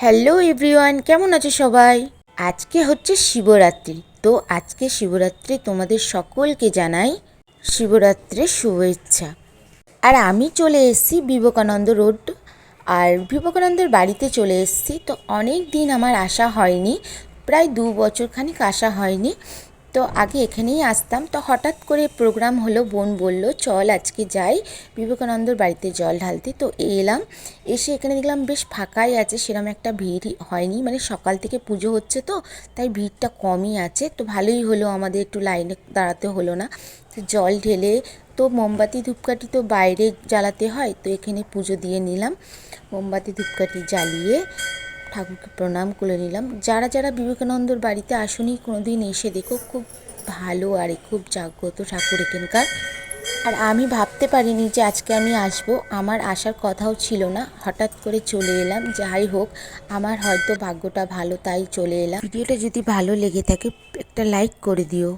Hello everyone, কেমন আছো সবাই? আজকে হচ্ছে শিবরাত্রি। তো আজকে শিবরাত্রি তোমাদের সকলকে জানাই শিবরাত্রির শুভেচ্ছা। আর আমি চলে এসেছি বিবেকানন্দ রোড, আর বিবেকানন্দের বাড়িতে চলে এসেছি। তো অনেক দিন আমার আসা হয়নি, প্রায় 2 বছর খানিক আসা হয়নি। তো আগে এখানেই আসতাম, তো হঠাৎ করে প্রোগ্রাম হলো, বোন বলল চল আজকে যাই বিবেকানন্দর বাড়িতে জল ঢালতে। তো এলাম, এসে এখানে দেখলাম বেশ ফাঁকাই আছে, সেরকম একটা ভিড় হয়নি, মানে সকাল থেকে পুজো হচ্ছে তো তাই ভিড়টা কমই আছে। তো ভালোই হলো, আমাদের একটু লাইনে দাঁড়াতে হলো না। তো জল ঢেলে, তো মোমবাতি ধূপকাঠি তো বাইরে জ্বালাতে হয়, তো এখানে পুজো দিয়ে নিলাম। মোমবাতি ধূপকাঠি জ্বালিয়ে ঠাকুরকে প্রণাম করে নিলাম। যারা যারা বিবেকানন্দর বাড়িতে আসনি কোনো দিন, এসে দেখো, খুব ভালো আর খুব জাগ্রত ঠাকুর এখানকার। আর আমি ভাবতে পারিনি যে আজকে আমি আসব, আমার আসার কথাও ছিল না, হঠাৎ করে চলে এলাম। যাই হোক, আমার হয়তো ভাগ্যটা ভালো, তাই চলে এলাম। ভিডিওটা যদি ভালো লেগে থাকে একটা লাইক করে দিও।